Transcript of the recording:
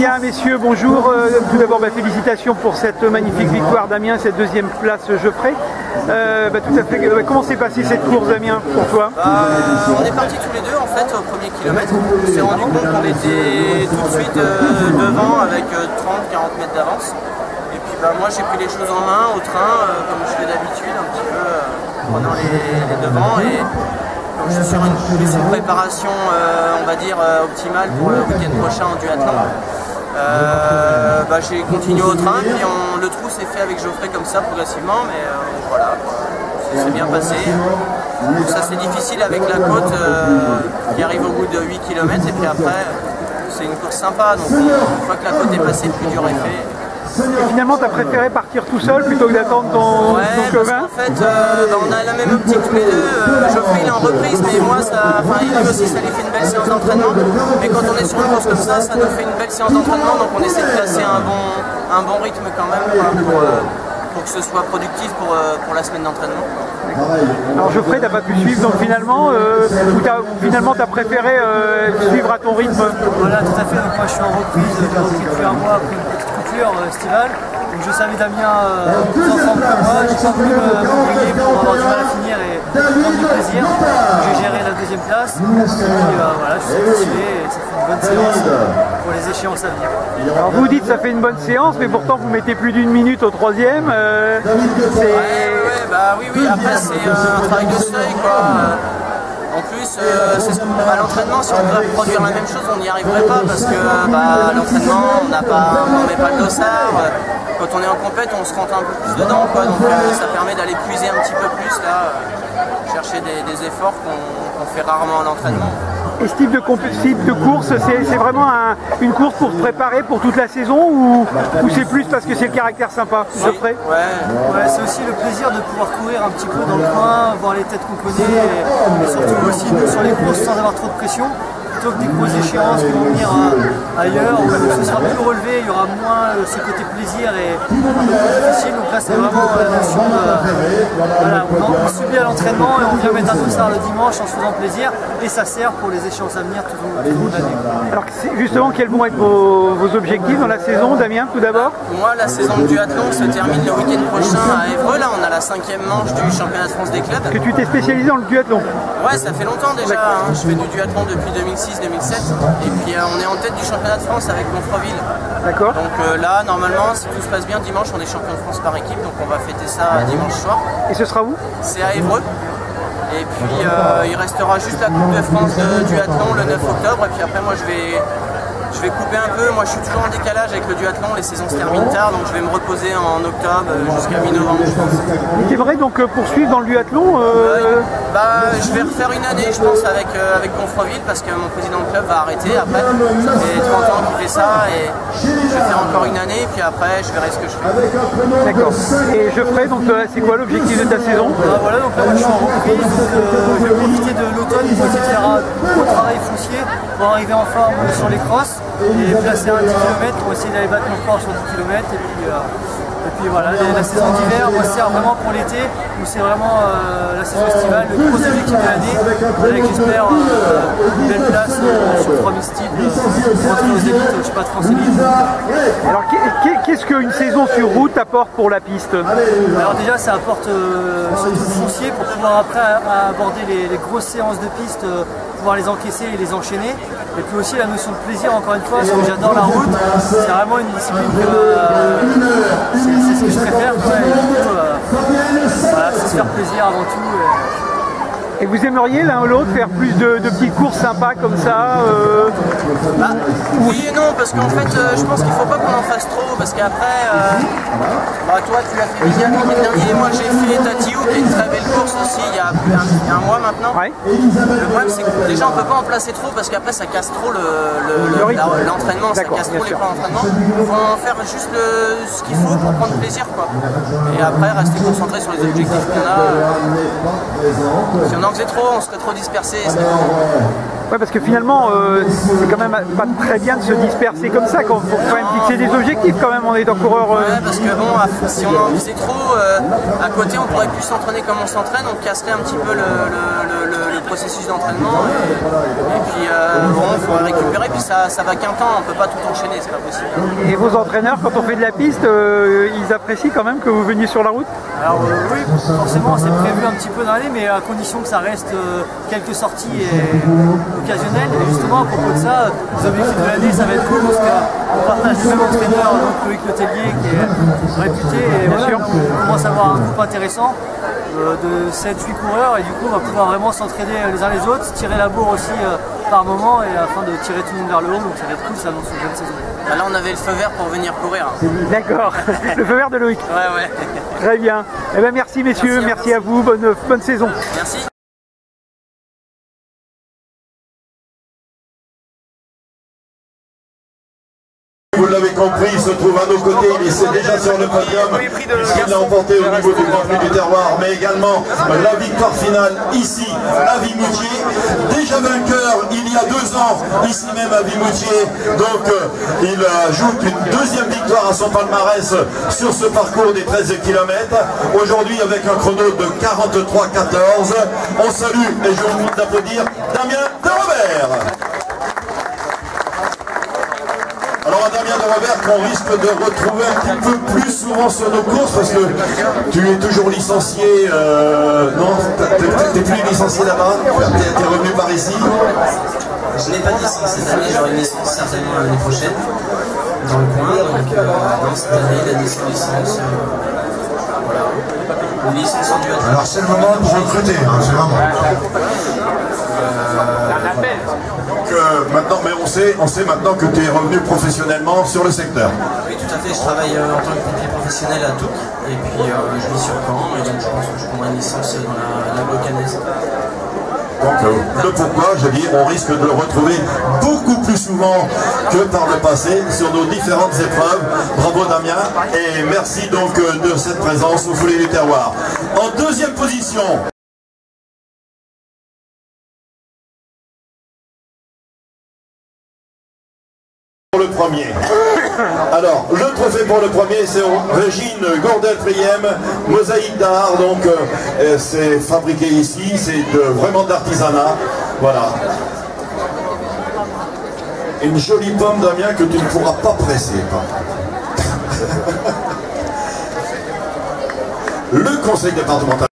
Bien, messieurs, bonjour. Tout d'abord, félicitations pour cette magnifique victoire d'Amiens, cette deuxième place Geoffrey. Tout à fait. Comment s'est passée cette course d'Amiens pour toi? On est partis tous les deux en fait au premier kilomètre. On s'est rendu compte qu'on était tout de suite devant avec 30-40 mètres d'avance. Et puis moi j'ai pris les choses en main au train, comme je fais d'habitude, un petit peu prenant les devants. Et comme je suis sur une préparation, on va dire, optimale pour le week-end prochain en duathlon. J'ai continué au train, puis le trou s'est fait avec Geoffrey comme ça progressivement, mais voilà, ça s'est bien passé. Donc ça c'est difficile avec la côte qui arrive au bout de 8 km, et puis après c'est une course sympa, donc une fois que la côte est passée, le plus dur est fait. Et finalement, tu as préféré partir tout seul plutôt que d'attendre ton copain? En fait, on a la même optique tous les deux. Geoffrey il est en reprise, mais moi, lui aussi, ça lui fait une belle séance d'entraînement. Mais quand on est sur une course comme ça nous fait une belle séance d'entraînement. Donc on essaie de placer un bon rythme quand même pour que ce soit productif pour la semaine d'entraînement. Alors Geoffrey, tu n'as pas pu suivre, donc finalement, tu as préféré suivre à ton rythme? Voilà, tout à fait. Donc moi, je suis en reprise depuis un mois après une petite coupure estivale. Donc je savais Damien plus en forme que moi, j'ai pas voulu m'embrouiller pour avoir du mal à finir et prendre du plaisir. J'ai géré la deuxième place, et puis voilà, je suis satisfait et ça fait une bonne séance pour les échéances à venir. Alors vous dites que ça fait une bonne séance, mais pourtant vous mettez plus d'une minute au troisième. Oui, après c'est un travail de seuil quoi. En plus, à l'entraînement, si on devait reproduire la même chose, on n'y arriverait pas parce que à l'entraînement, on ne met pas de dossard. Quand on est en compète, on se rentre un peu plus dedans, quoi, donc ça permet d'aller puiser un petit peu plus, là, chercher des efforts qu'on fait rarement à l'entraînement. Et ce type de course, c'est vraiment une course pour se préparer pour toute la saison ou c'est plus parce que c'est le caractère sympa, Geoffrey? Ouais, c'est aussi le plaisir de pouvoir courir un petit peu dans le coin, voir les têtes qu'on connaît, mais surtout aussi sur les courses sans avoir trop de pression. Plutôt que des grosses échéances qui vont venir ailleurs, où ce sera plus relevé, il y aura moins ce côté plaisir et un peu plus difficile. Donc là c'est vraiment la notion on subit à l'entraînement et on vient mettre un dossard le dimanche en se faisant plaisir, et ça sert pour les échéances à venir tout au long de l'année. Alors justement, quels vont être vos objectifs dans la saison, Damien, tout d'abord? Moi, la saison de duathlon se termine le week-end prochain à Évreux. Là on a la 5e manche du championnat de France des clubs. Que tu t'es spécialisé dans le duathlon? Ouais, ça fait longtemps déjà, je fais du duathlon depuis 2006-2007, et puis on est en tête du championnat de France avec Gonfreville. D'accord. Donc là, normalement, si tout se passe bien, dimanche, on est champion de France par équipe, donc on va fêter ça dimanche soir. Et ce sera où? C'est à Évreux. Et puis il restera juste la Coupe de France de duathlon le 9 octobre, et puis après moi je vais couper un peu. Moi je suis toujours en décalage avec le duathlon, les saisons se terminent tard, donc je vais me reposer en octobre jusqu'à mi-novembre, je pense. Et tu aimerais donc poursuivre dans le duathlon je vais refaire une année, je pense, avec Gonfreville, parce que mon président de club va arrêter après. Ça fait 30 ans qu'il fait ça, et je vais faire encore une année, puis après je verrai ce que je fais. D'accord. Et Geoffrey, donc c'est quoi l'objectif de ta saison? Voilà, donc là moi je suis en reprise, donc je vais profiter de l'automne pour essayer de faire un gros travail foncier pour arriver en forme sur les crosses et placer un 10 km pour essayer d'aller battre mon corps sur 10 km, et puis voilà, la saison d'hiver, moi sert vraiment pour l'été, où c'est vraiment la saison estivale, le gros objectif de l'année, avec j'espère une belle place sur 3000 styles, rentrer aux élites, je sais pas, de France Élite. Alors qu'est-ce qu'une saison sur route apporte pour la piste? Alors déjà ça apporte surtout le foncier pour pouvoir après aborder les grosses séances de piste, pouvoir les encaisser et les enchaîner. Et puis aussi la notion de plaisir, encore une fois, parce que j'adore la route, c'est vraiment une discipline que c'est ce que je préfère, quoi, et du coup, voilà, c'est se faire plaisir avant tout. Et vous aimeriez l'un ou l'autre faire plus de petites courses sympas comme ça Oui et non, parce qu'en fait je pense qu'il ne faut pas qu'on en fasse trop, parce qu'après, toi tu as fait Viviane l'année dernière, moi j'ai fait Tatiou, qui est une très belle course aussi il y a un mois maintenant. Ouais. Le problème c'est que déjà on ne peut pas en placer trop, parce qu'après ça casse trop l'entraînement, ça casse trop les plans d'entraînement. Il faut en faire juste ce qu'il faut pour prendre plaisir, quoi. Et après rester concentré sur les objectifs qu'on a. Si on en faisait trop, on serait trop dispersé. Ouais, parce que finalement, c'est quand même pas très bien de se disperser comme ça, quand faut quand même fixer des objectifs quand même en étant coureur. Ouais, parce que bon, si on en faisait trop, à côté on pourrait plus s'entraîner comme on s'entraîne, on casserait un petit peu le processus d'entraînement. Et puis bon, il faut récupérer, puis ça va qu'un temps, on ne peut pas tout enchaîner, c'est pas possible. Et vos entraîneurs, quand on fait de la piste, ils apprécient quand même que vous veniez sur la route? Alors oui, forcément c'est prévu un petit peu dans l'année, mais à condition que ça reste quelques sorties occasionnelles. Et justement à propos de ça, les objectifs de l'année, ça va être cool parce qu'on partage le même entraîneur, donc Loïc Letellier, qui est réputé, et voilà, on commence à avoir un groupe intéressant de 7-8 coureurs, et du coup on va pouvoir vraiment s'entraider les uns les autres, tirer la bourre aussi par moment, et afin de tirer tout le monde vers le haut, donc ça va être cool, ça annonce une bonne saison. Bah là on avait le feu vert pour venir courir. D'accord, le feu vert de Loïc. Ouais. Très bien. Eh ben, merci messieurs, merci à vous, bonne saison. Merci. Vous l'avez compris, il se trouve à nos côtés, il est déjà sur le podium, puisqu'il a emporté au niveau du Grand Prix du Terroir, mais également la victoire finale ici à Vimoutier. Déjà vainqueur il y a 2 ans, ici même à Vimoutier, donc il ajoute une deuxième victoire à son palmarès sur ce parcours des 13 km. Aujourd'hui avec un chrono de 43,14. On salue, et je vous demande d'applaudir, Damien de Robert. Alors Damien de Robert, qu'on risque de retrouver un petit peu plus souvent sur nos courses, parce que tu es toujours licencié, non, t'es plus licencié là-bas, t'es revenu par ici. Je n'ai pas de licence cette année, j'aurai une licence certainement l'année prochaine, dans le coin, donc non, cette année il a des licences, voilà, une licence en duathlon. Alors c'est le moment pour recruter, hein, c'est vraiment. Maintenant, mais on sait maintenant que tu es revenu professionnellement sur le secteur. Oui, tout à fait, je travaille en tant que pompier professionnel à Touques, et puis je vis sur Caen, et donc je pense que je prendrai une licence dans la Bocanaise. Donc le pourquoi, je dis, on risque de le retrouver beaucoup plus souvent que par le passé sur nos différentes épreuves. Bravo Damien, et merci donc de cette présence au Foulée du Terroir. En deuxième position, le premier. Alors, le trophée pour le premier, c'est Régine Gordel-Priem, mosaïque d'art, donc c'est fabriqué ici, c'est vraiment d'artisanat. Voilà. Une jolie pomme, Damien, que tu ne pourras pas presser. Le conseil départemental.